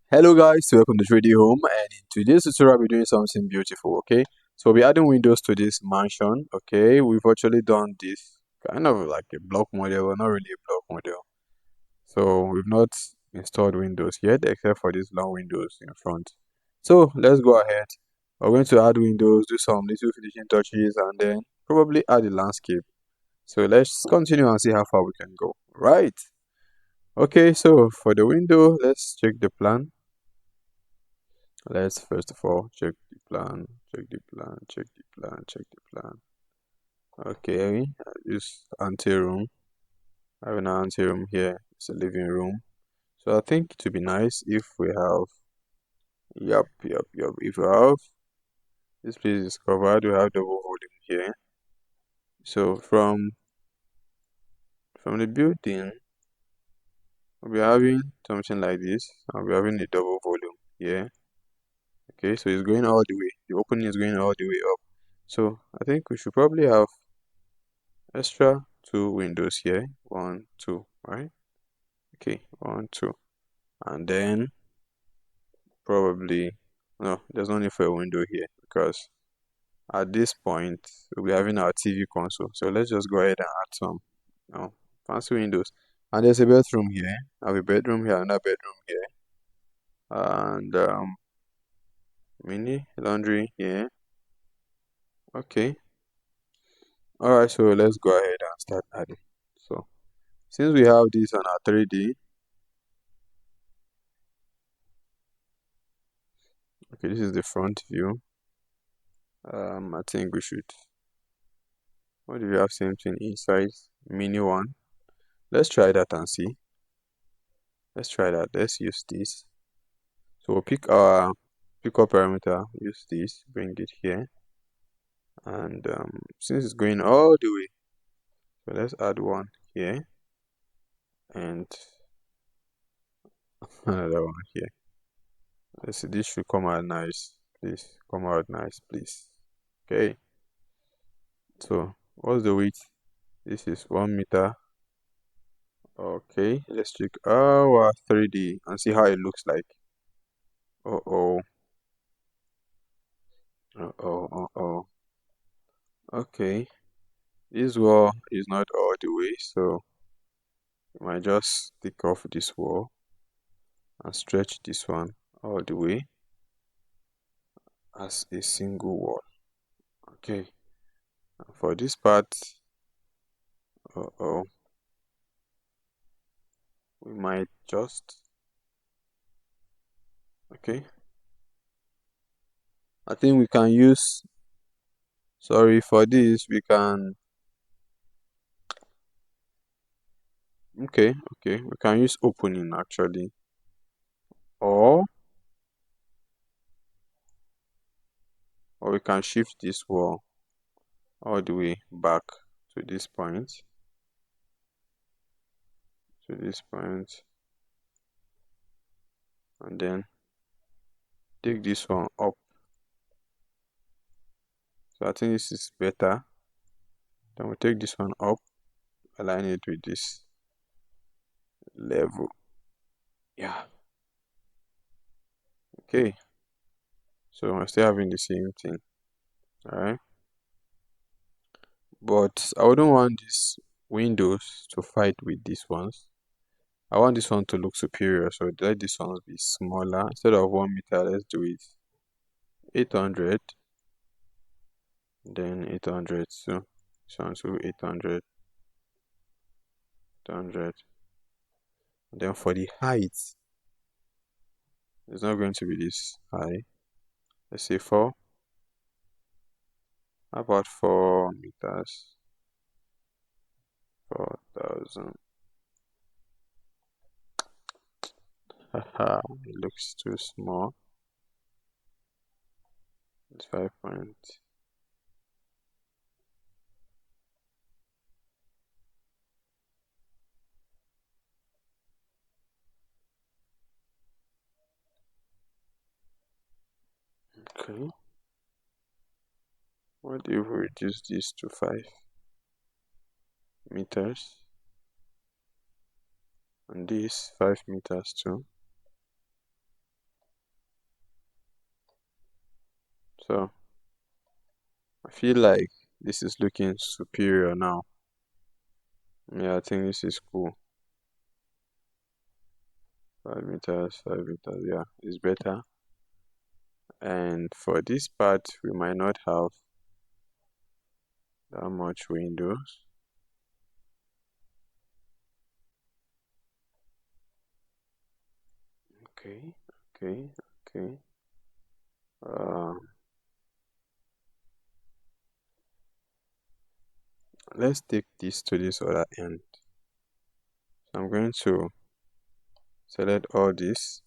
Hello guys, welcome to 3D Home, and in today's tutorial we're doing something beautiful. Okay, so we're adding windows to this mansion. Okay, we've actually done this kind of like a block model, but not really a block model. So we've not installed windows yet, except for these long windows in front. So let's go ahead. We're going to add windows, do some little finishing touches, and then probably add a landscape. So let's continue and see how far we can go. Right. Okay, so for the window, let's check the plan. Let's first of all check the plan, check the plan, check the plan, check the plan. Okay, use anteroom. I have an anteroom here. It's a living room. So I think it would be nice if we have, yep. If we have, this place is covered, we have double volume here. So from the building, we'll be having something like this. I'll be having a double volume here. Okay, so it's going all the way. The opening is going all the way up. So I think we should probably have extra two windows here. One, two, right? Okay, one, two. And then probably, no, there's no need for a window here because at this point we'll be having our TV console. So let's just go ahead and add some, fancy windows. And there's a bedroom here. I have a bedroom here, another bedroom here. And mini laundry here. Okay. Alright, so let's go ahead and start adding. So since we have this on our 3D, okay, this is the front view. I think we should. What do we have? Same thing inside. Mini one. Let's try that and see. Let's try that. Let's use this. So we'll pick our up parameter. Use this. Bring it here. And since it's going all the way, so let's add one here and another one here. Let's see. This should come out nice. Please come out nice, please. Okay. So what's the width? This is 1 meter. Okay, let's check our 3D and see how it looks like. Uh-oh. Uh-oh. Okay, this wall is not all the way, so we might just take off this wall and stretch this one all the way as a single wall. Okay, and for this part, uh-oh, we might just, okay, I think we can use, sorry, for this, we can, okay, we can use opening actually, or we can shift this wall all the way back to this point, and then take this one up. So I think this is better. Then we take this one up, align it with this level. Yeah. Okay. So we're still having the same thing. Alright. But I wouldn't want these windows to fight with these ones. I want this one to look superior, so let this one be smaller. Instead of 1 meter, let's do it 800. Then 800. So this one to 800. 800. And then for the height, it's not going to be this high. Let's say 4. How about 4 meters? 4,000. Haha, it looks too small. It's 5 point. Okay. What if we reduce this to 5 meters? And this 5 meters too. So I feel like this is looking superior now. Yeah, I think this is cool. 5 meters, 5 meters, yeah, it's better. And for this part, we might not have that much windows. Okay, okay, okay. Um, let's take this to this other end. So I'm going to select all this,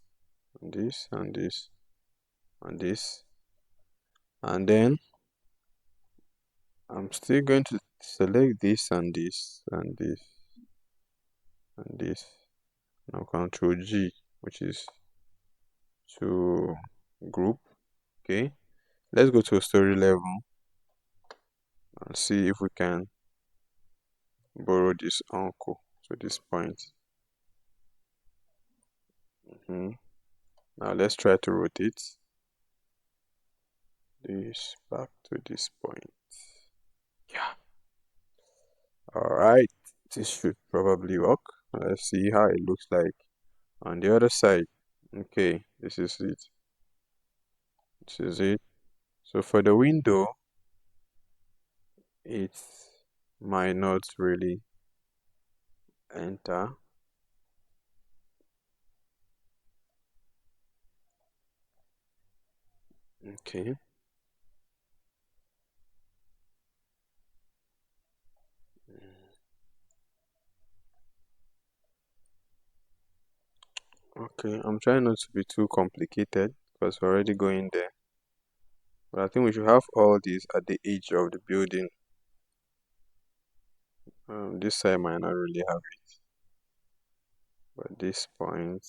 and this, and this, and this, and then I'm still going to select this and this and this and this. Now Control G, which is to group. Okay, let's go to story level and see if we can borrow this uncle to this point. Now let's try to rotate this back to this point. Yeah. Alright, this should probably work. Let's see how it looks like on the other side. Okay, this is it. This is it. So for the window, it might not really enter. Okay. Okay, I'm trying not to be too complicated because we're already going there. But I think we should have all these at the edge of the building. This side might not really have it, but this point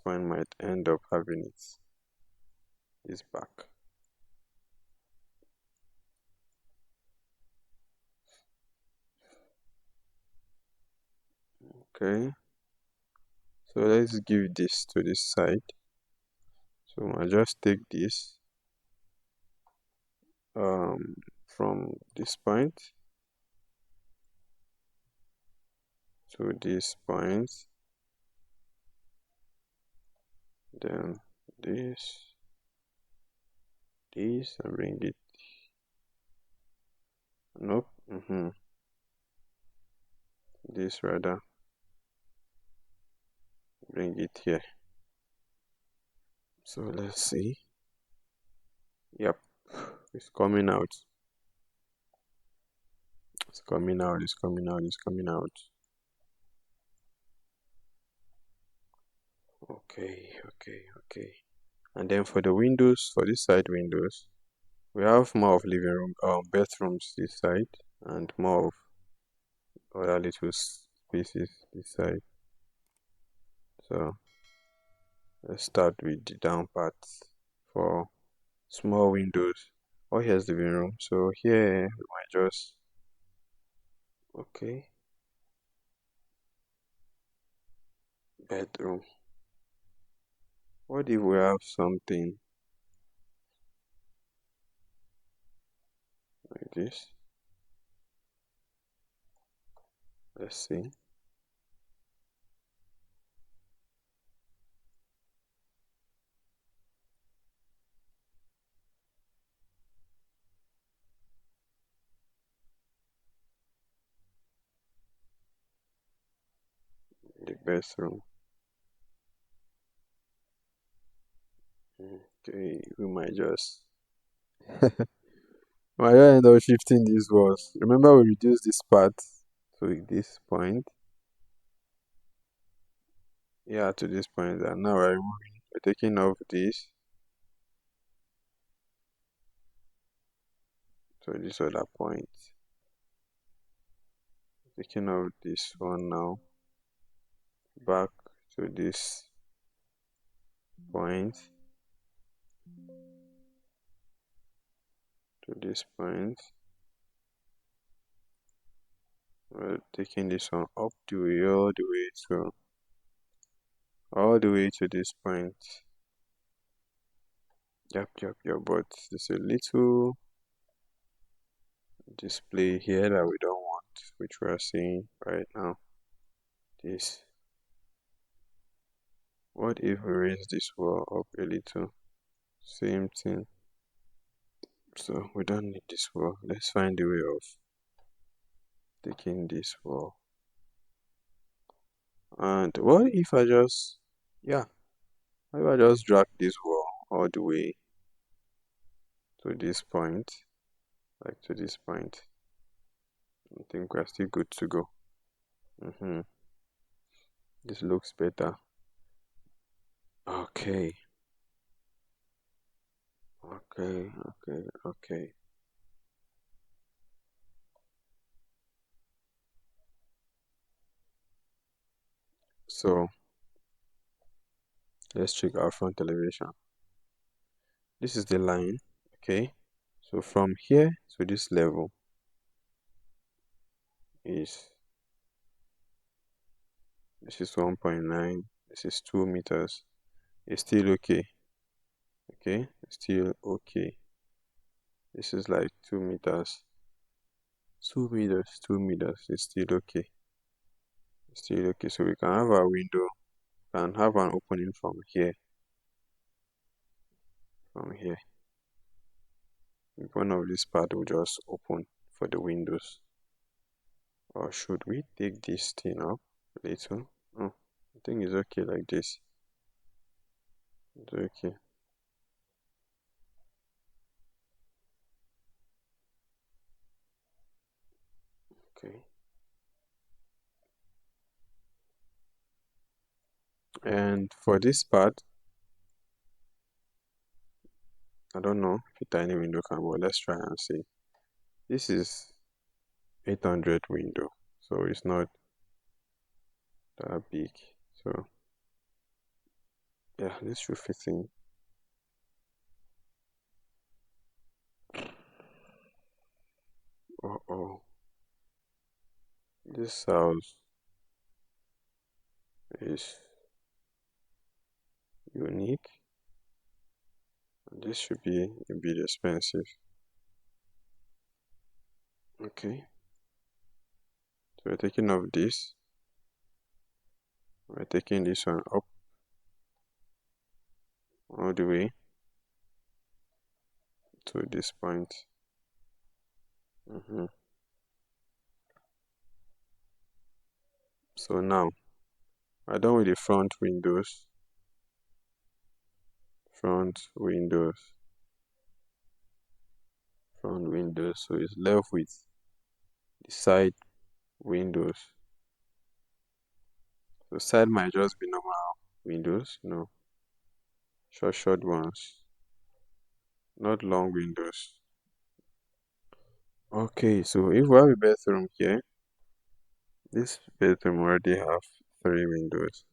might end up having it. This back. Okay, so let's give this to this side. So I'll just take this from this point to this point, then this, and bring it. Nope. This rather, bring it here. So let's see. Yep, it's coming out. It's coming out. It's coming out. It's coming out. Okay, okay, okay. And then for the windows, for this side windows, we have more of living room, bedrooms this side, and more of other little spaces this side. So let's start with the down part for small windows. Oh, here's the living room. So here we might just, okay, bedroom. What if we have something like this? Let's see. The bedroom. Okay, we might just might just end up shifting these walls. Remember we reduced this part to this point. Yeah, to this point, and now we're taking off this to this other point. Taking off this one now, back to this point, to this point. We're taking this one up the way, all the way to this point. Yep, but there's a little display here that we don't want, which we are seeing right now. This. What if we raise this wall up a little? Same thing. So we don't need this wall. Let's find a way of taking this wall. And what if I just, yeah, what if I just drag this wall all the way to this point, like to this point? I think we're still good to go. This looks better. Okay. Okay. So let's check our front elevation. This is the line, okay? So from here to this level is, this is 1.9, this is 2 meters. It's still okay, okay? It's still okay. This is like 2 meters. 2 meters is still okay. It's still okay. So we can have a window, can have an opening from here. One of these part will just open for the windows. Or should we take this thing up a little? Oh, I think it's okay like this. It's okay. Okay. And for this part, I don't know if a tiny window can work. Let's try and see. This is 800 window, so it's not that big. So yeah, this should fit in. Oh, this house is unique. This should be a bit expensive. Okay, so we're taking off this. We're taking this one up all the way to this point. So now we're done with the front windows. Front windows. So it's left with the side windows. So side might just be normal windows, no, short ones, not long windows. Okay, so if we have a bedroom here, this bedroom already have 3 windows.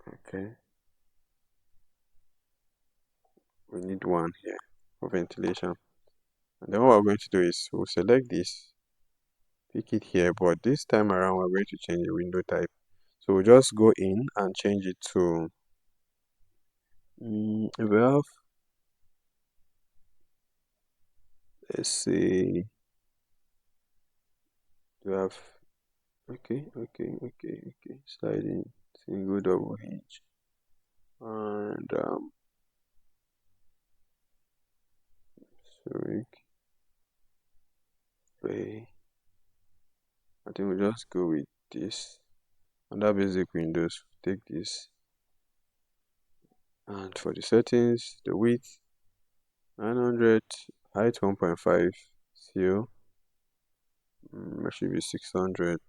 Okay, we need one here for ventilation. And then what we're going to do is we'll select this, pick it here, but this time around we're going to change the window type. So we'll just go in and change it to, if we have, let's see, we have, okay, sliding, single, double hinge, and Zurich, Bay. I think we'll just go with this. Under basic windows, take this. And for the settings, the width 900, height 1.5, seal, it should be 600,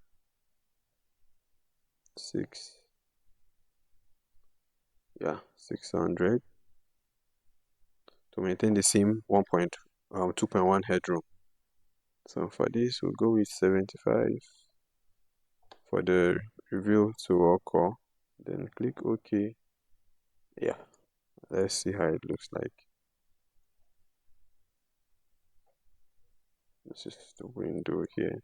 600 to maintain the same 2.1 headroom. So for this, we'll go with 75 for the reveal to occur. Then click OK. Yeah, let's see how it looks like. This is the window here.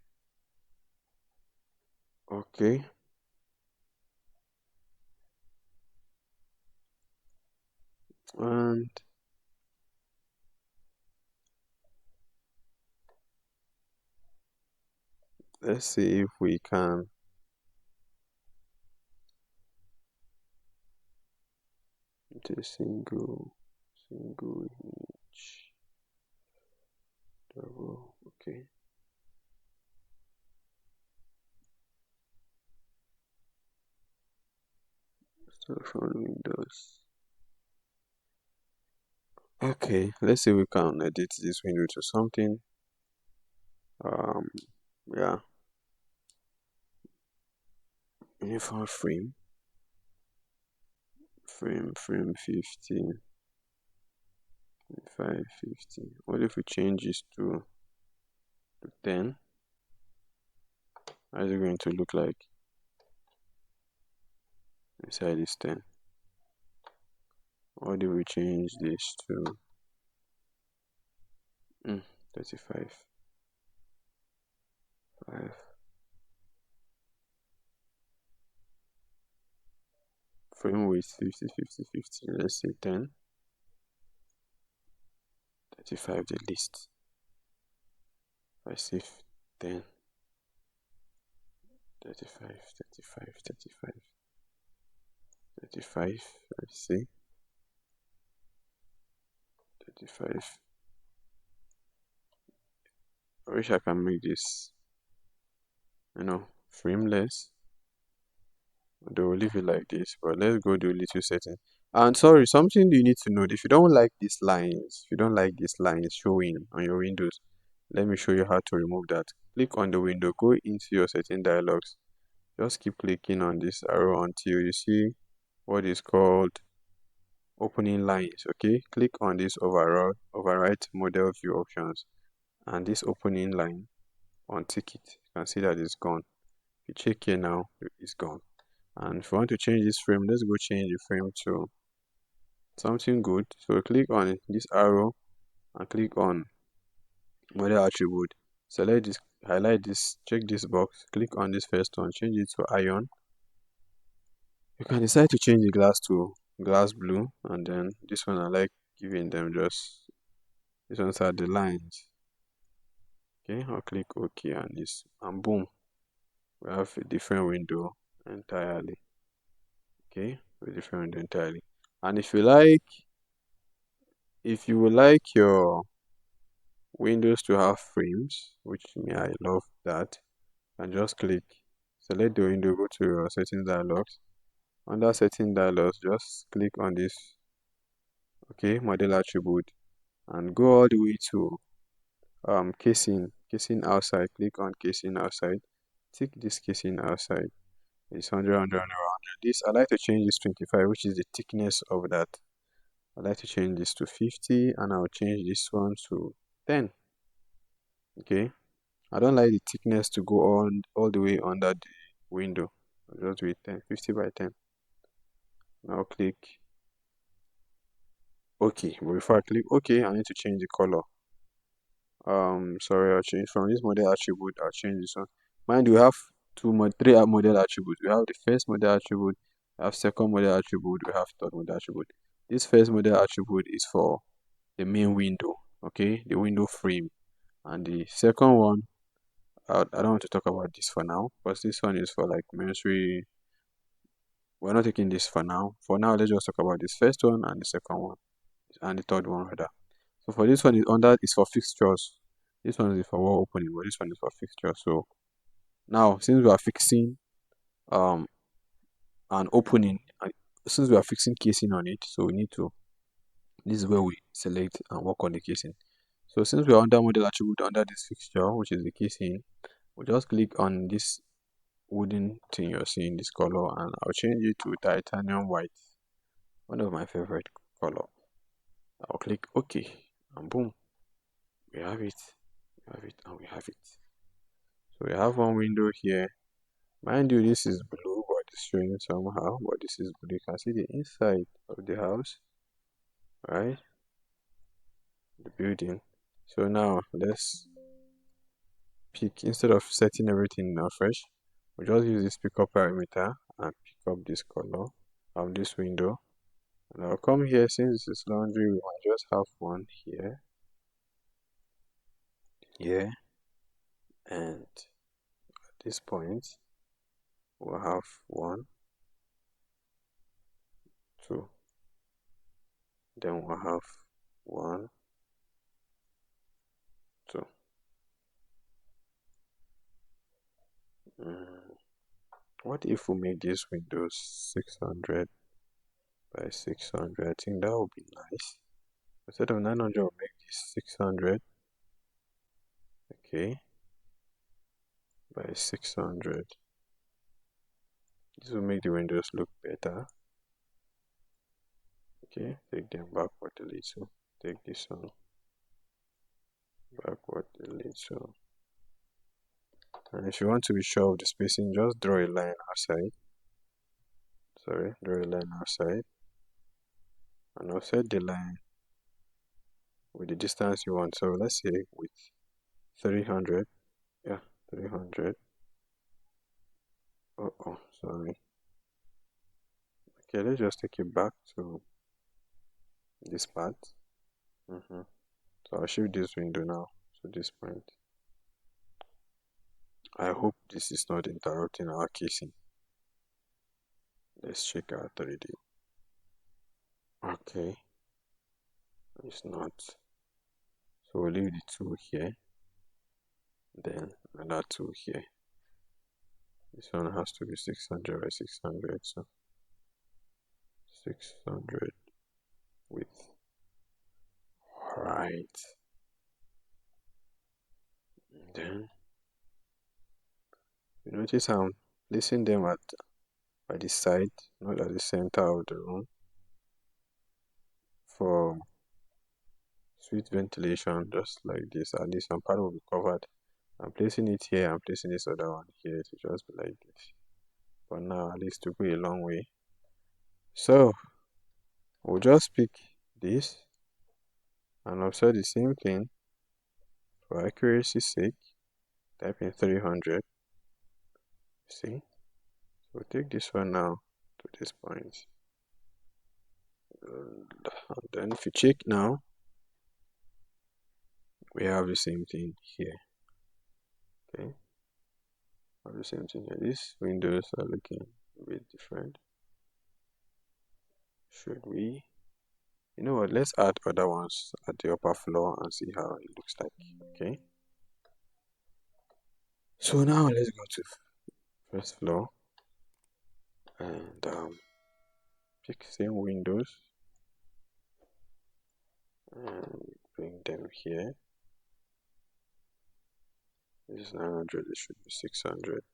Okay. And let's see if we can do single image double. Okay. Start from Windows. Okay, let's see if we can edit this window to something. Um, yeah, uniform frame 15, 550. What if we change this to 10? How is it going to look like inside this 10? What if we change this to 35? 5. Frame width 50, 50, 50. Let's say 10. 35 the least. If I save 10, 35, 35, 35, 35. Let's see 35. I wish I can make this, frameless. They will leave it like this, but let's go do little setting. And sorry, something you need to know: if you don't like these lines, if you don't like these lines showing on your windows, let me show you how to remove that. Click on the window, go into your setting dialogs, just keep clicking on this arrow until you see what is called opening lines. Okay, click on this override model view options, and this opening line, untick it. You can see that it's gone. If you check here now, it's gone. And if you want to change this frame, let's go change the frame to something good. So click on this arrow and click on model attribute. Select this, highlight this, check this box, click on this first one, change it to iron. You can decide to change the glass to glass blue, and then this one I like giving them just, this one's are the lines. Okay, I'll click OK on this, and boom, we have a different window entirely. Okay, a different window entirely. And if you would like your windows to have frames, which me I love that, and just select the window, go to your settings dialogs. Under setting dialogs, just click on this, okay, model attribute, and go all the way to casing outside. Click on casing outside, tick this casing outside. It's 100, 100, 100. This I like to change this 25, which is the thickness of that. I like to change this to 50, and I'll change this one to 10. Okay, I don't like the thickness to go on all the way under the window. I'll just do it 10, 50 by 10. Now click OK. But before I click OK, I need to change the color. Sorry, I'll change from this model attribute. I'll change this one. Mind you, we have three model attributes. We have the first model attribute, we have second model attribute, we have third model attribute. This first model attribute is for the main window, okay, the window frame. And the second one, I don't want to talk about this for now, because this one is for like ministry. We're not taking this for now. For now, let's just talk about this first one and the second one and the third one rather. So for this one is for fixtures. This one is for wall opening, but this one is for fixtures. So now, since we are fixing um an opening, since we are fixing casing on it, so we need to, this is where we select and work on the casing. So since we are under model attribute under this fixture, which is the casing, we just click on this wooden thing you're seeing, this color, and I'll change it to titanium white, one of my favorite color. I'll click OK, and boom, we have it, and we have it. So we have one window here. Mind you, this is blue, but it's showing somehow, but this is blue. You can see the inside of the house, right? The building. So now let's pick, instead of setting everything afresh, we just use this pick up parameter and pick up this color of this window And I'll come here, since this is laundry, we might just have one here, here, and at this point, we'll have 1, 2, then we'll have 1, 2. What if we make these windows 600 by 600? I think that would be nice. Instead of 900, we'll make this 600. Okay, by 600. This will make the windows look better. Okay, take them backward a little. Take this one backward a little. And if you want to be sure of the spacing, just draw a line outside. Sorry, draw a line outside. And offset the line with the distance you want. So let's say with 300. Yeah, 300. Oh, sorry. Okay, let's just take it back to this part. So I'll shift this window now to this point. I hope this is not interrupting our casing. Let's check our 3D. Okay, it's not. So we'll leave the 2 here, then another 2 here. This one has to be 600 by 600, so 600 width. Right. And then you notice I'm placing them by the side, not at the center of the room, for sweet ventilation, just like this. At least some part will be covered. I'm placing it here, I'm placing this other one here to just be like this. But now at least to go a long way. So we'll just pick this and offset the same thing for accuracy's sake. Type in 300. See? So take this one now to this point. And then if you check now, we have the same thing here. Okay, have the same thing here. These windows are looking a bit different. Should we? You know what? Let's add other ones at the upper floor and see how it looks like. Okay. So now let's go to first floor and pick same windows and bring them here. This is 900, it should be 600.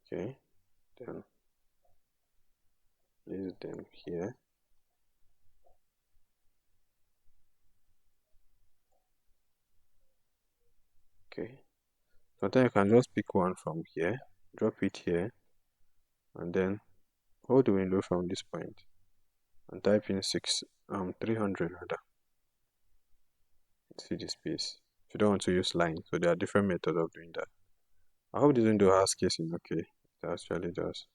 Okay, then place them here. Okay, so then you can just pick one from here, drop it here, and then hold the window from this point and type in 300 rather. See the space. If you don't want to use line, so there are different methods of doing that. I hope this window has casing. Okay, it actually does.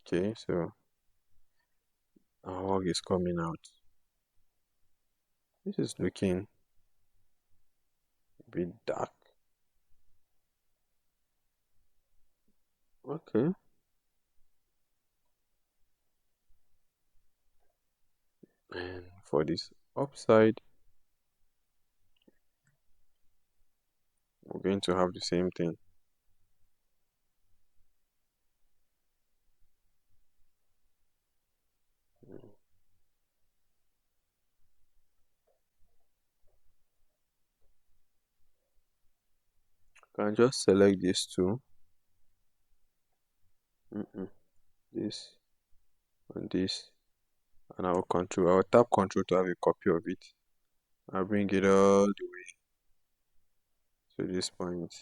Okay, so our work is coming out. This is looking a bit dark. Okay. And for this upside, we're going to have the same thing. Can just select these two. This and this, and I'll tap control to have a copy of it. I'll bring it all the way to this point.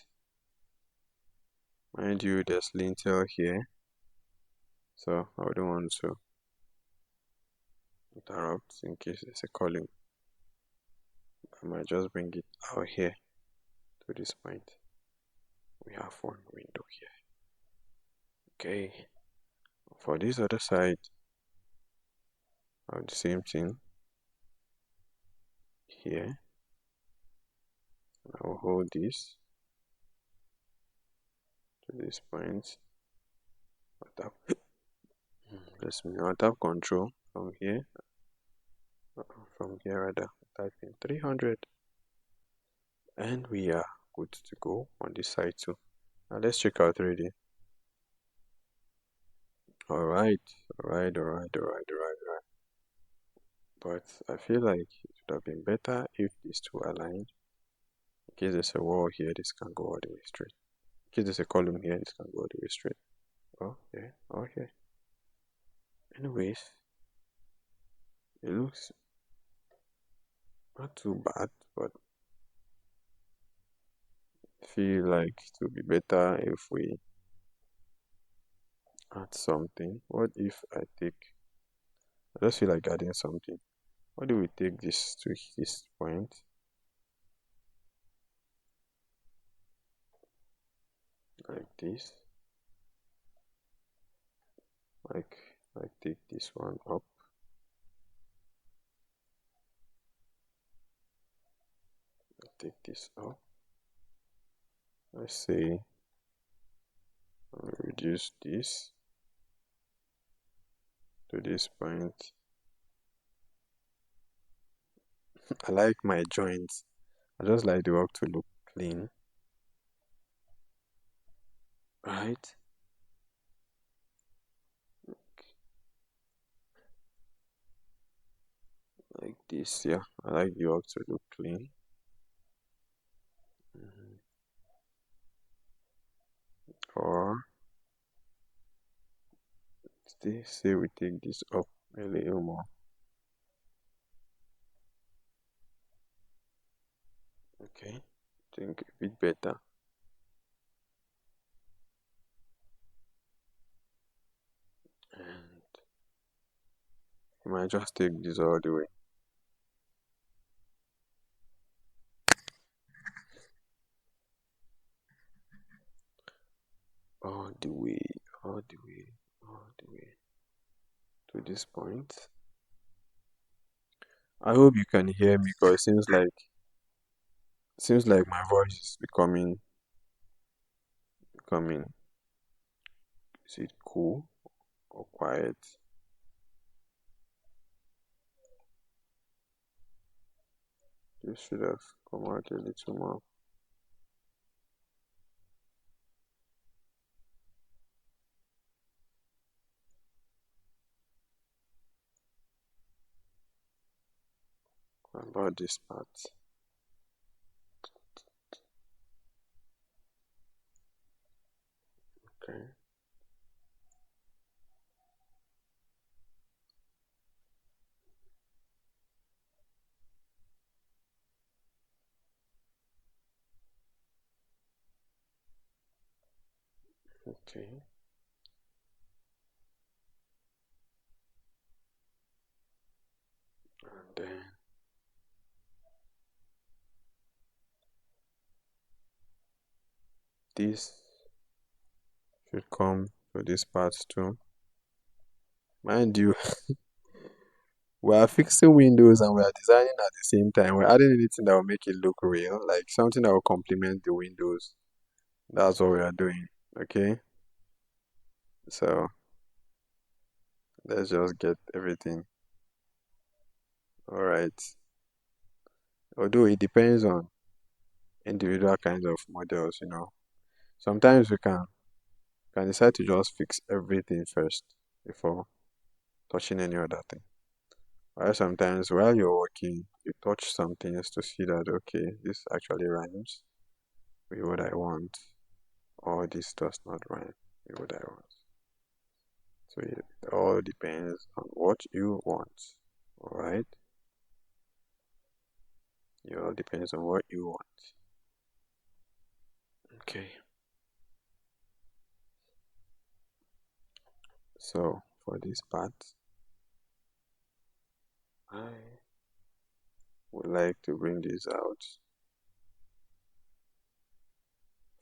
Mind you, there's lintel here, so I don't want to interrupt in case there's a column. I might just bring it out here to this point. We have one window here. Okay, For this other side, I'll do the same thing here. I'll hold this to this point. I'll tap, I'll tap control from here, rather, type in 300, and we are good to go on this side too. Now let's check out 3D. Alright. But I feel like it would have been better if these two aligned. In case there's a wall here, this can go all the way straight. In case there's a column here, this can go all the way straight. Okay. Anyways, it looks not too bad, but I feel like it would be better if we add something. What if I just feel like adding something. What do we take this to this point? Like this. Like take this one up. Take this up. Let's say reduce this to this point. I like my joints. I just like the work to look clean. Right? Like this, yeah. I like the work to look clean. Or say we take this up a little more. Okay, think a bit better. And you might just take this all the way. All the way to this point. I hope you can hear me because it seems like my voice is becoming is it cool or quiet? This should have come out a little more. About this part. Okay. Okay. And then this should come to this part too. Mind you, we are fixing windows and we are designing at the same time. We're adding anything that will make it look real, like something that will complement the windows. That's what we are doing. Okay. So let's just get everything. All right. Although it depends on individual kinds of models, Sometimes we can decide to just fix everything first before touching any other thing. While sometimes while you're working, you touch some things to see that okay, this actually rhymes with what I want, or this does not rhyme with what I want. So it all depends on what you want. Alright? It all depends on what you want. Okay. So for this part, I would like to bring this out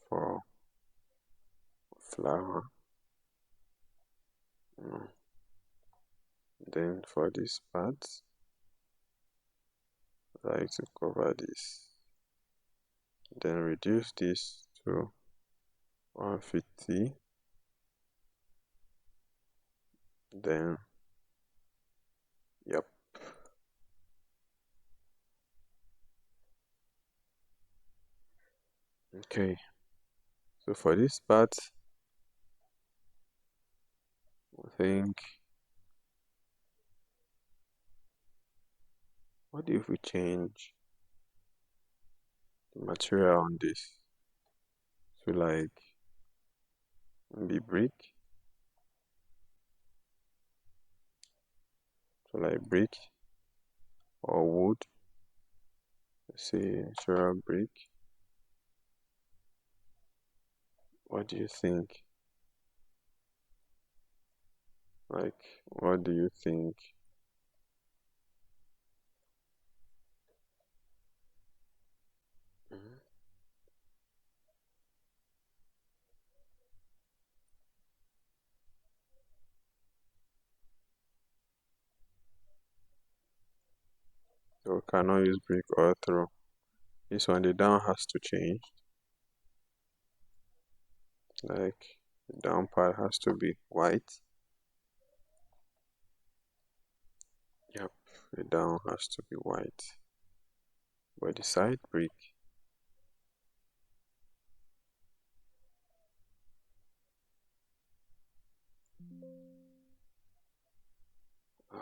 for flower. Then for this part, I like to cover this. Then reduce this to 150. Then, yep. Okay. So for this part, I think, what if we change the material on this to like maybe brick? So like brick or wood. Let's say natural brick. What do you think? Like, what do you think? Mhm. So we cannot use brick or throw. This one, the down has to change. Like, the down part has to be white. Yep, the down has to be white. But the side brick, um,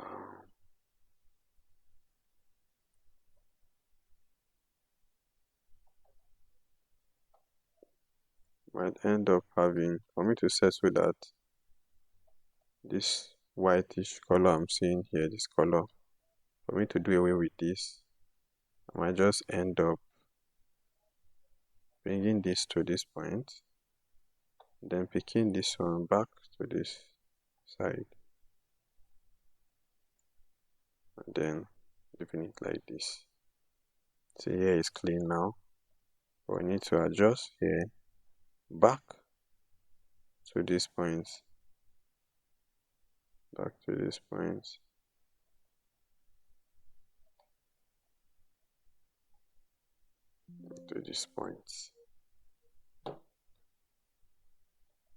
might end up having, for me to settle that, this whitish color I'm seeing here, this color, for me to do away with this, I might just end up bringing this to this point, then picking this one back to this side, and then leaving it like this. So here is clean now, but we need to adjust here back to this point, back to this point, to this point.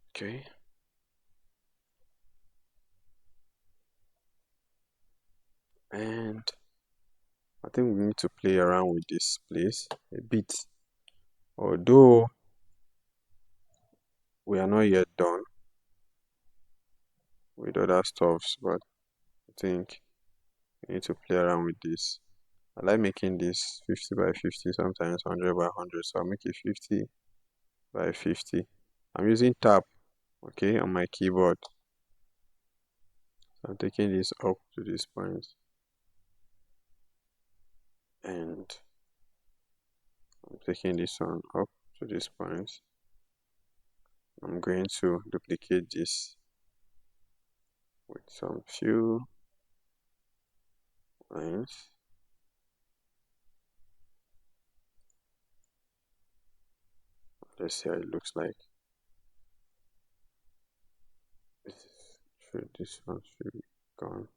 Okay. And I think we need to play around with this place a bit. Although we are not yet done with other stuffs, but I think we need to play around with this. I like making this 50 by 50, sometimes 100 by 100, so I'll make it 50 by 50. I'm using tab, okay, on my keyboard. So I'm taking this up to this point, and I'm taking this one up to this point. I'm going to duplicate this with some few lines. Let's see how it looks like. This one should be gone.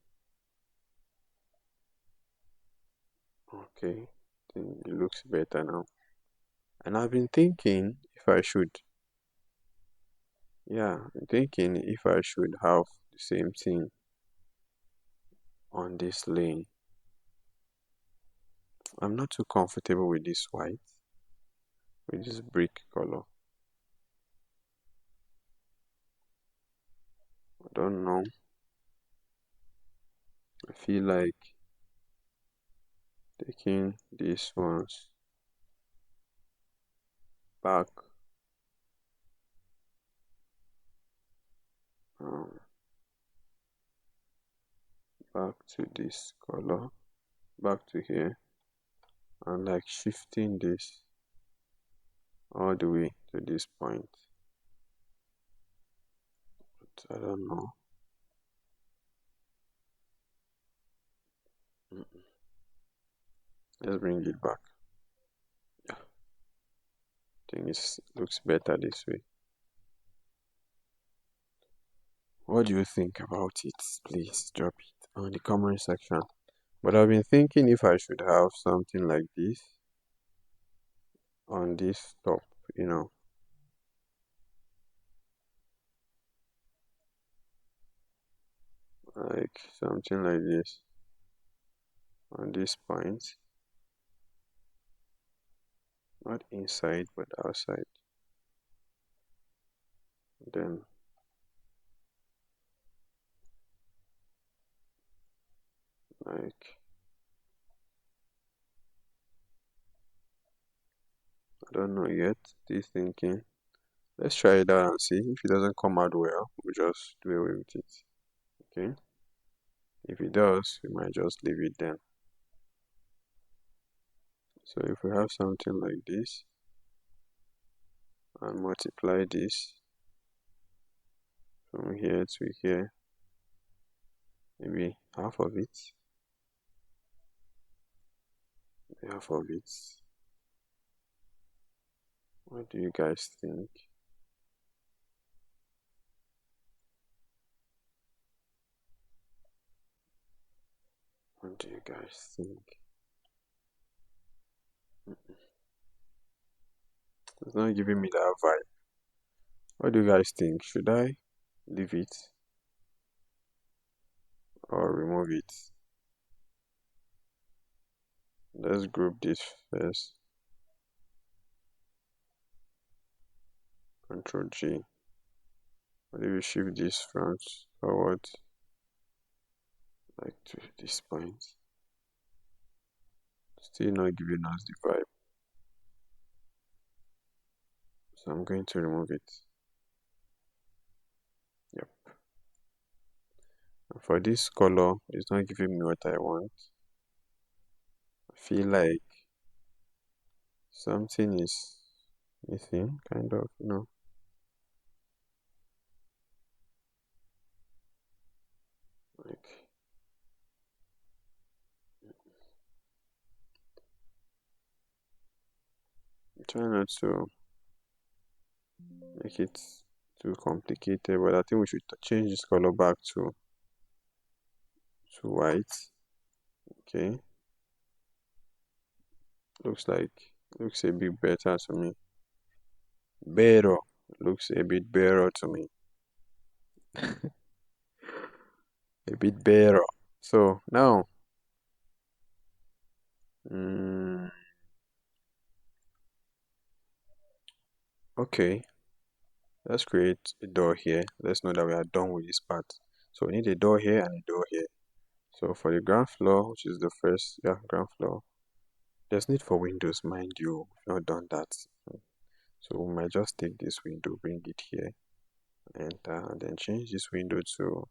Okay, I think it looks better now. And I've been thinking if I should, yeah, I'm thinking if I should have the same thing on this lane. I'm not too comfortable with this white, with this brick color. I don't know. I feel like taking these ones back, um, back to this color, back to here, and like shifting this all the way to this point. But I don't know. Let's bring it back. Yeah, I think it looks better this way. What do you think about it? Please drop it on the comment section. But I've been thinking if I should have something like this on this top, you know, like something like this on this point, not inside but outside. Then like I don't know yet. Still thinking. Let's try it out and see. If it doesn't come out well, we'll just do away with it. Okay? If it does, we might just leave it then. So if we have something like this and multiply this from here to here, maybe half of it, half of it. What do you guys think? What do you guys think? It's not giving me that vibe. What do you guys think? Should I leave it or remove it? Let's group this first. Control G. What if we shift this front forward like to this point? Still not giving us the vibe. So I'm going to remove it. Yep. And for this color, it's not giving me what I want. I feel like something is missing, kind of, you know. Like I'm trying not to make it too complicated, but I think we should change this color back to white. Okay. Looks a bit better to me. Better. Looks a bit better to me. A bit better. So now, mm, okay, let's create a door here. Let's know that we are done with this part. So we need a door here and a door here. So for the ground floor, which is the first, yeah, ground floor, there's need for windows, mind you. We've not done that. So we might just take this window, bring it here, and then change this window to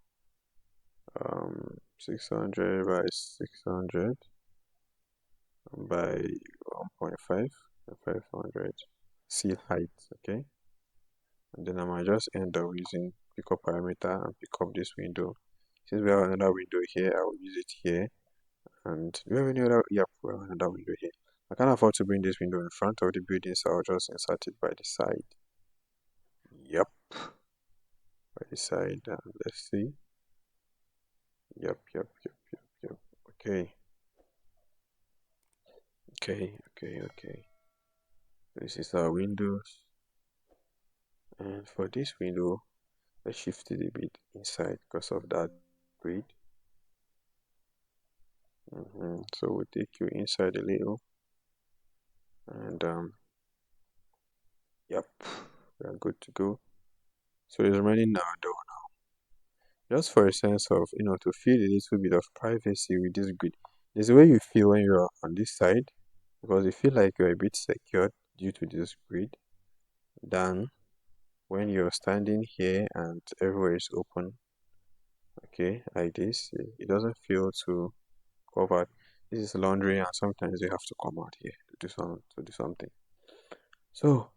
600 by 600 by 1.5 500 seal height. Okay, and then I might just end up using pick up parameter and pick up this window. Since we have another window here, I will use it here. And do we have any other? Yep, we have another window here. I can't afford to bring this window in front of the building, so I'll just insert it by the side. Yep, by the side. And let's see. Yep. Okay. Okay. This is our windows. And for this window, let's shift it a bit inside because of that grid. So we'll take you inside a little. And yep, we are good to go. So it's remaining now door now. Just for a sense of, to feel a little bit of privacy with this grid. There's a way you feel when you're on this side because you feel like you're a bit secured due to this grid than when you're standing here and everywhere is open. Okay, like this. It doesn't feel too covered. This is laundry and sometimes you have to come out here to do something. So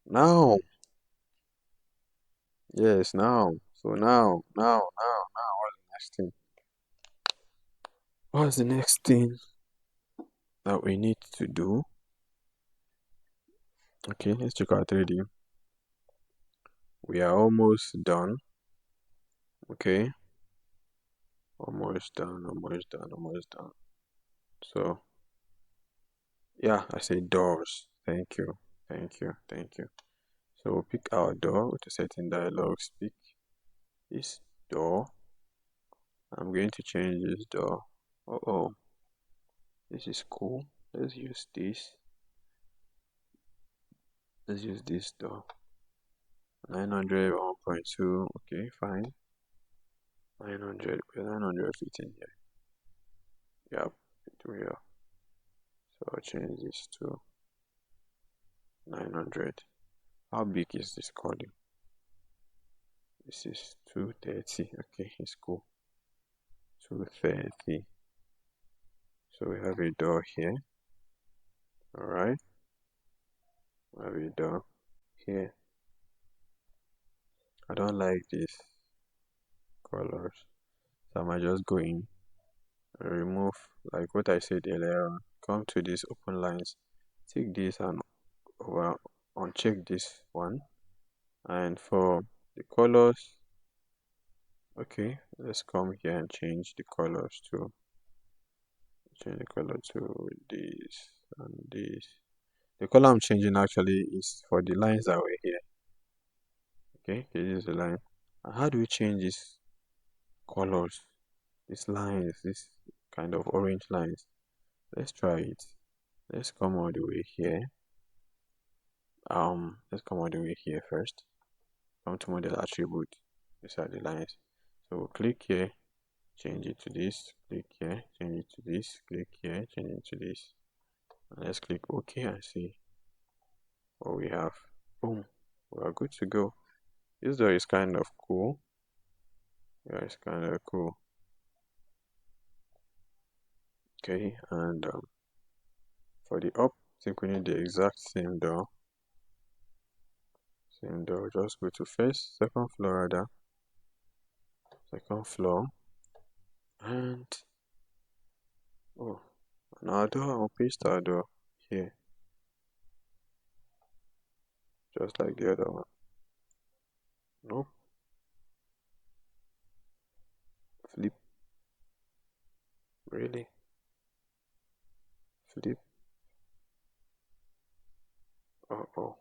now, yes, now. So now, what's the next thing? What's the next thing that we need to do? Okay, let's check out 3D. We are almost done. Okay, almost done, almost done, almost done. So yeah, I say doors. Thank you, thank you, thank you. So we'll pick our door with a setting dialog. Pick this door. I'm going to change this door. Oh, this is cool. Let's use this. Let's use this door. 900 1.2. Okay, fine. 900. 900 fit in here. Yep, it will. So I'll change this to 900. How big is this column? This is 230. Okay, it's cool. 230. So we have a door here. Alright. We have a door here. I don't like these colors. So I might just go in and remove, like what I said earlier on. Come to these open lines. Take this and over uncheck this one. And for the colors, okay, let's come here and change the colors to this and this. The color I'm changing actually is for the lines that were here. Okay, this is the line. And how do we change these colors? These lines, this kind of orange lines. Let's try it. Let's come all the way here. Let's come all the way here first. Come to model attribute. These are the lines. So we'll click here, change it to this, click here, change it to this, click here, change it to this. And let's click OK and see what we have. Boom, we are good to go. This door is kind of cool. Yeah, it's kind of cool. Okay, and for the up, I think we need the exact same door. Same door, just go to first, second floor rather. Second floor. And oh, another door, I'll paste our door here. Just like the other one. Nope. Flip. Really? Flip. Oh.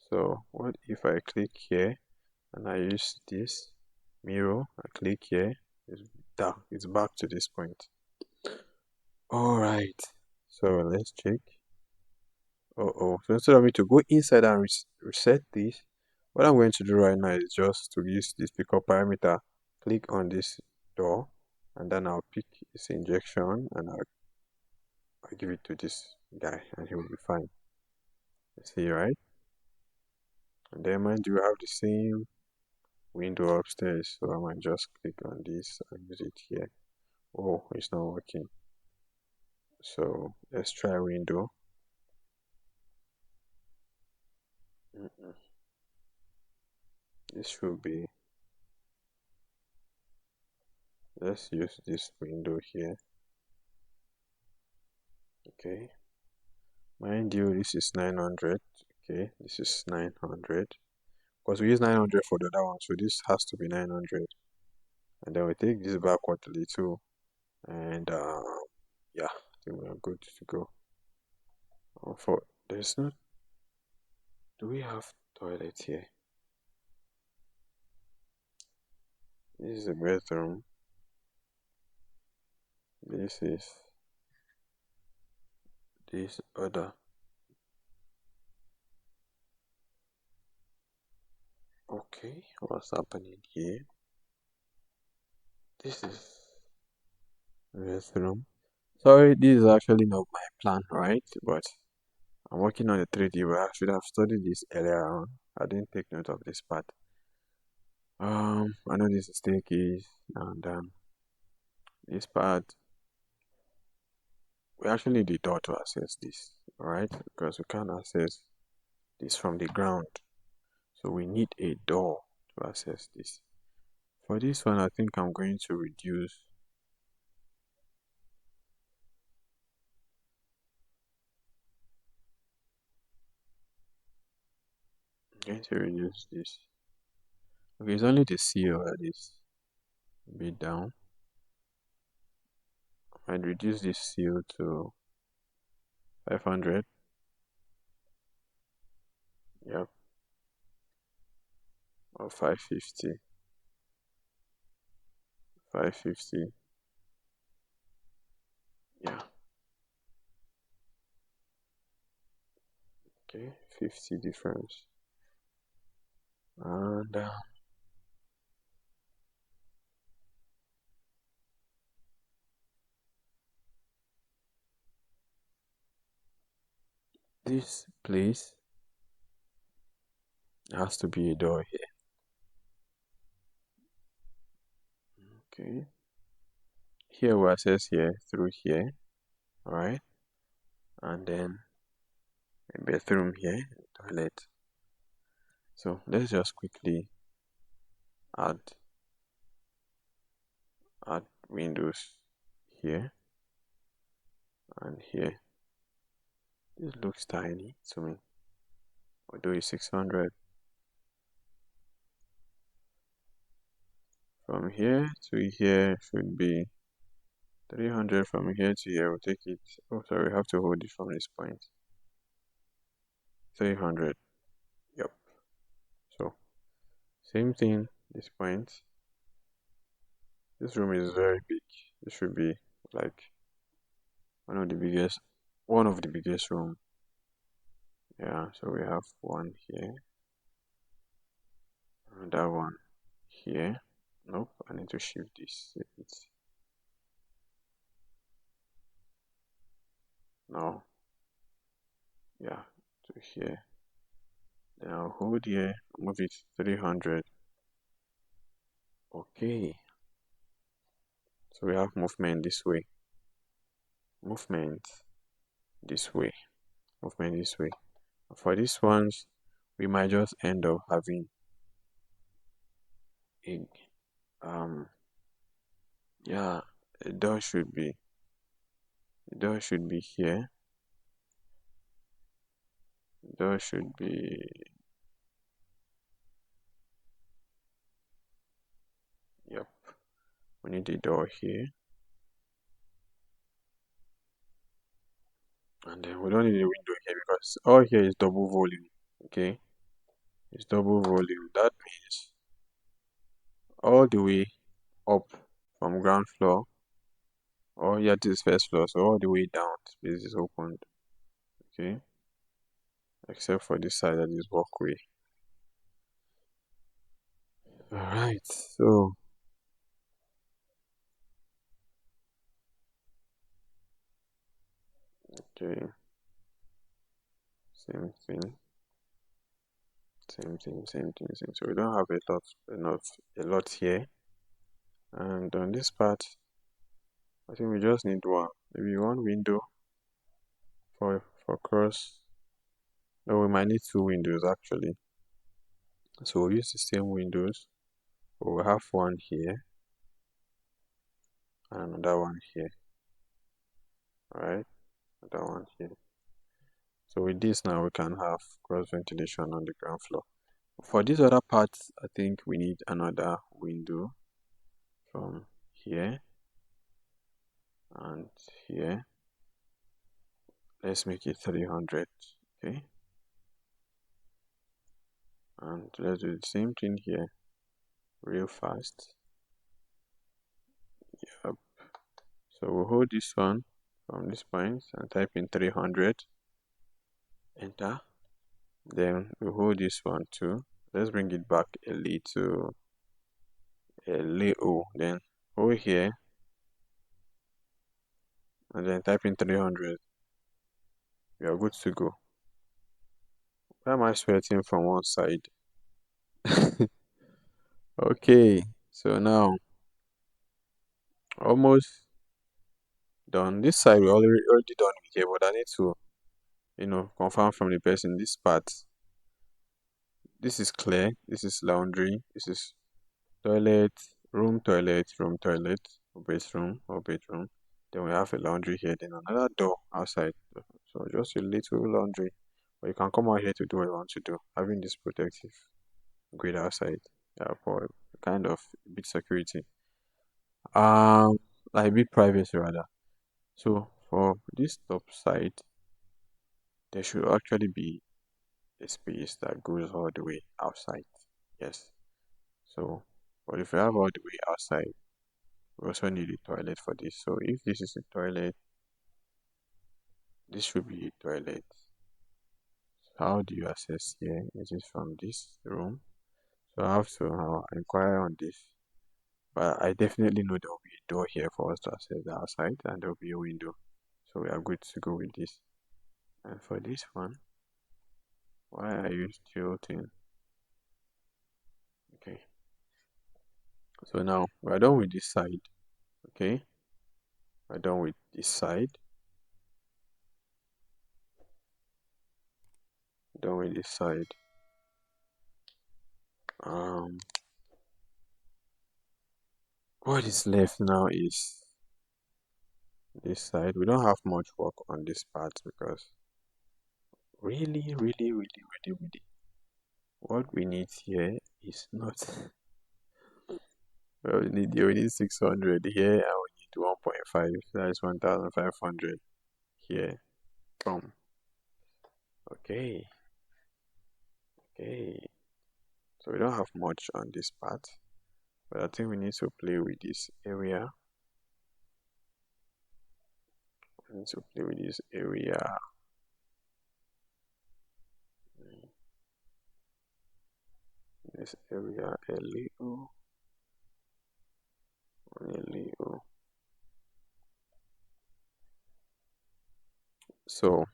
So what if I click here and I use this mirror? I click here. It's back to this point. Alright. So let's check. So instead of me to go inside and reset this, what I'm going to do right now is just to use this pickup parameter, click on this door, and then I'll pick this injection and I'll give it to this guy and he will be fine. You see, right? And then mind you, I have the same window upstairs, so I might just click on this and use it here. Oh, it's not working. So let's try window. This should be, let's use this window here. Okay, mind you, this is 900. Okay, this is 900 because we use 900 for the other one, so this has to be 900. And then we take this backward a little, and yeah, I think we are good to go. For there's no, do we have toilet here? This is a bathroom. This is this other. Okay, what's happening here? This is bathroom. Sorry, this is actually not my plan, right? But I'm working on the 3D, but I should have studied this earlier on. I didn't take note of this part. I know this is staircase, and this part we actually need the door to access this, right? Because we can't access this from the ground, so we need a door to access this. For this one, I think I'm going to reduce. I'm going to reduce this Okay, it's only the seal that is a bit down. I'd reduce this seal to 500. Yep, or 550. 550. Yeah, okay, 50 difference. And this place has to be a door here. Okay, here we access here through here, all right, and then a bedroom here, toilet. So let's just quickly add windows here and here. This looks tiny to me, although it's 600. From here to here should be 300. From here to here, we'll take it. Oh, sorry, we have to hold it from this point. 300. Yep. So, same thing, this point. This room is very big. It should be like one of the biggest room. Yeah, so we have one here, another one here. Nope, I need to shift this a bit. Now, yeah, to here. Then I'll hold here, move it 300. Okay. So we have movement this way. Movement this way. Movement this way. For these ones, we might just end up having a yeah, a door should be here. Door should be yep. We need a door here. And then we don't need a window here because all here is double volume. Okay? It's double volume. That means all the way up from ground floor. Oh yeah, this is first floor, so all the way down space is opened. Okay? Except for this side that is walkway. Alright, so okay. Same thing. Same thing, same thing, same. So we don't have a lot here. And on this part, I think we just need one. Maybe one window for cross. No, we might need two windows actually. So we'll use the same windows. We'll have one here and another one here. Alright, another one here. So with this now we can have cross ventilation on the ground floor. For these other parts, I think we need another window from here and here. Let's make it 300. Okay. And let's do the same thing here real fast. Yep. So we'll hold this one from this point and type in 300. Enter. Then we'll hold this one too. Let's bring it back a little. Then hold here and then type in 300. We are good to go. Why am I sweating from one side? Okay, so now almost done. This side we already done with here, but I need to confirm from the person this part. This is clear. This is laundry. This is toilet, room, toilet, or bedroom. Then we have a laundry here. Then another door outside. So just a little laundry. But you can come out here to do what you want to do. Having this protective grid outside. Yeah, for kind of bit security. Um, like bit privacy rather. So for this top side, there should actually be a space that goes all the way outside. Yes. So, but if you have all the way outside, we also need a toilet for this. So if this is a toilet, this should be a toilet. So how do you access here? Is it from this room? So I have to inquire on this. But I definitely know there will be a door here for us to access the outside, and there will be a window. So we are good to go with this. And for this one, why are you still tilting? Okay. So now we're done with this side. Okay. We're done with this side. Done with this side. Um, what is left now is this side. We don't have much work on this part because really, what we need here is not. Well, we need 600 here, and we need 1.5. That is 1,500 here. From okay, okay. So we don't have much on this part, but I think we need to play with this area. We need to play with this area. This area a little. So,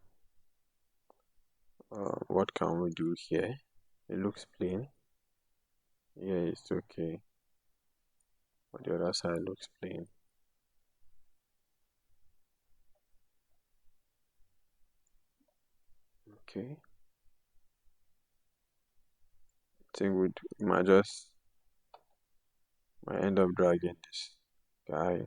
what can we do here? It looks plain. Yeah, it's okay. But the other side looks plain. Okay. I think we might end up dragging this guy.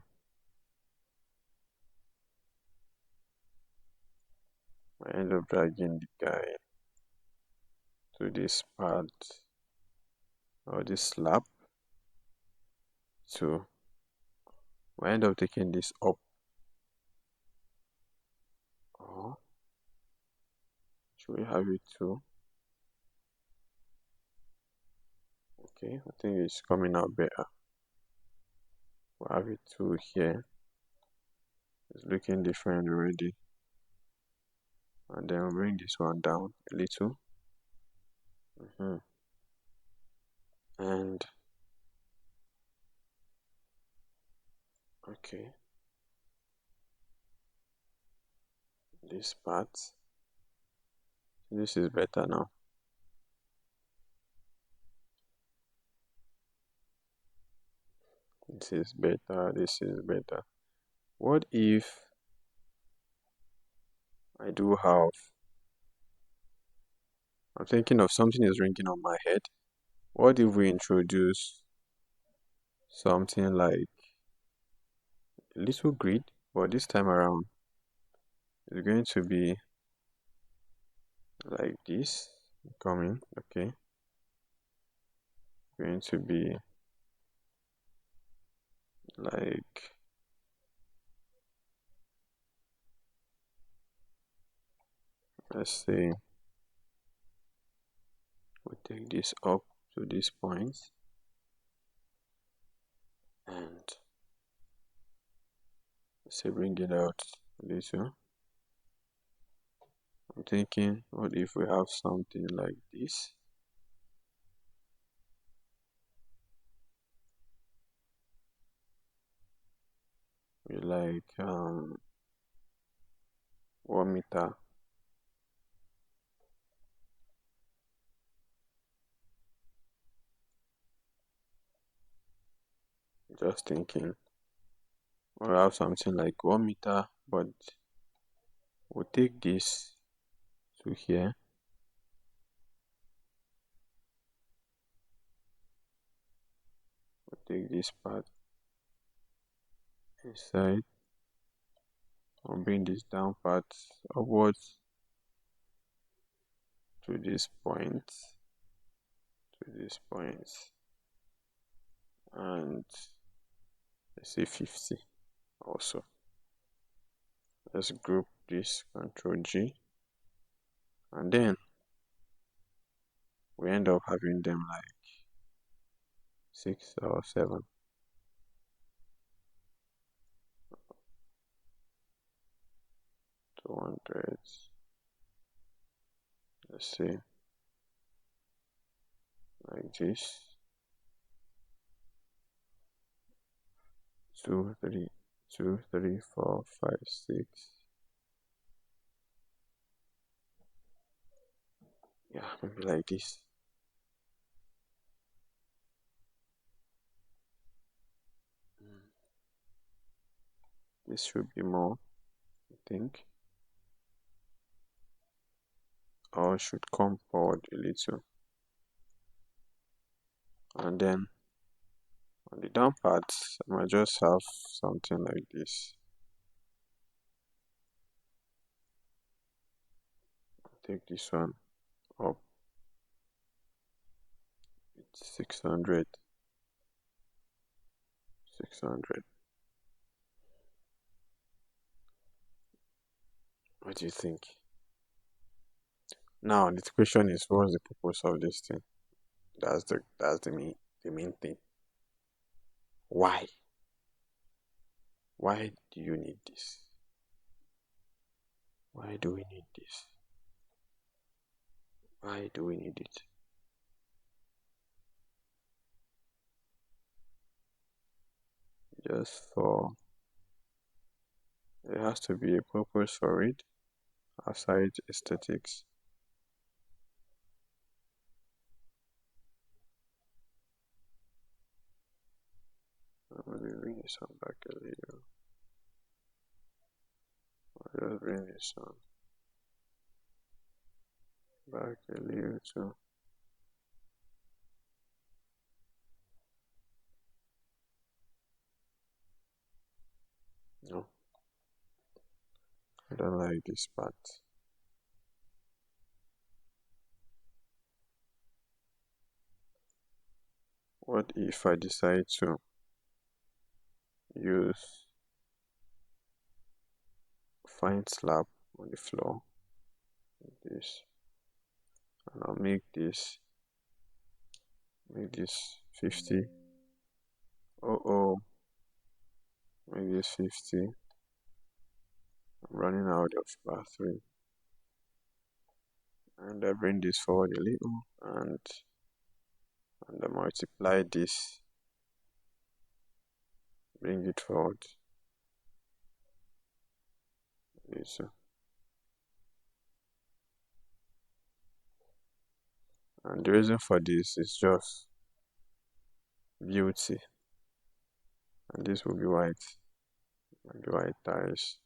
Might end up dragging the guy to this part or this slab. So we end up taking this up. Or should we have it too? Okay, I think it's coming out better. We'll have it too here. It's looking different already. And then we'll bring this one down a little. And okay, this part. This is better now. This is better. This is better. What if I do have? I'm thinking of something is ringing on my head. What if we introduce something like a little grid, but this time around it's going to be like this coming, okay? Going to be like let's say we take this up to this point and let's say bring it out a little. I'm thinking, what if we have something like this? We like 1 meter. Just thinking, we'll have something like 1 meter, but we'll take this to here. We'll take this part inside. I'll bring this down part upwards to this point. To this point. and let's say 50 also. Let's group this, Control G, and then we end up having them like 6 or 7. 200, let's say like this. 2, 3, 2, 3, 4, 5, 6. Yeah, maybe like this. This should be more, I think, or should come forward a little. And then on the down parts, I might just have something like this. Take this one up. It's 600. 600. What do you think? Now the question is, what's the purpose of this thing? That's the main thing. Why? Why do you need this? Why do we need this? Why do we need it? Just for there has to be a purpose for it aside aesthetics. I'm gonna bring this one back a little. I'll just bring this one back a little too. No, I don't like this part. What if I decide to use fine slab on the floor like this, and I'll make this 50. Oh, make this 50. I'm running out of battery, and I bring this forward a little, and I multiply this, bring it forward. This. And the reason for this is just beauty, and this will be white, like the white tiles.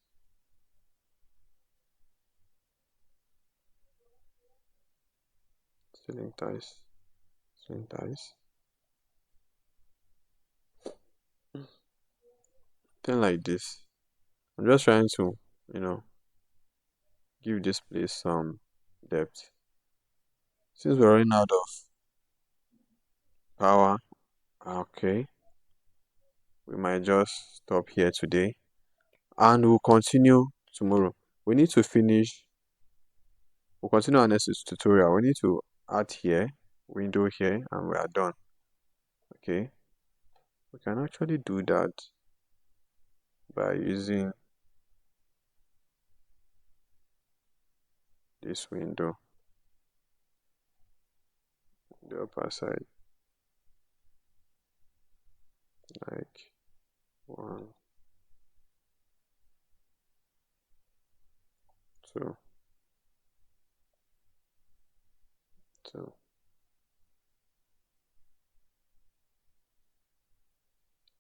Ceiling tiles. Ceiling tiles. Then like this. I'm just trying to, you know, give this place some depth. Since we're running out of power, okay, we might just stop here today, and we'll continue tomorrow. We need to finish. We'll continue our next tutorial. We need to add here, window here, and we are done. Okay, we can actually do that by using this window, the upper side, like 1, 2, 2,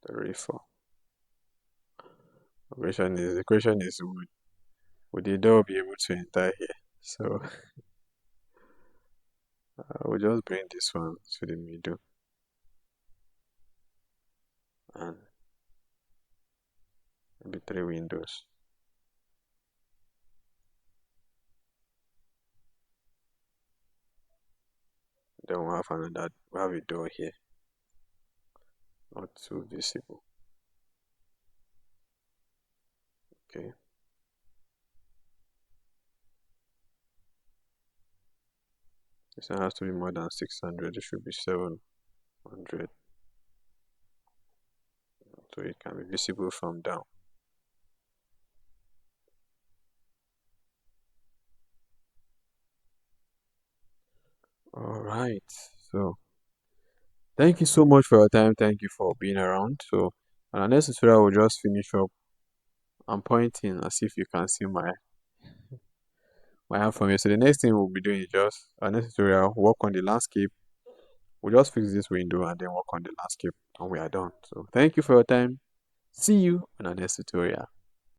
3, 4. The question is would the door be able to enter here? So we'll just bring this one to the middle, and maybe 3 windows. Then we'll have a door here. not too visible. Okay. This one has to be more than 600. It should be 700. So it can be visible from down. All right. So thank you so much for your time. Thank you for being around. So on our next tutorial, we'll just finish up. I'm pointing as if you can see my hand from here. So the next thing we'll be doing is just our next tutorial, work on the landscape. We'll just fix this window and then work on the landscape and we are done. So thank you for your time. See you on our next tutorial.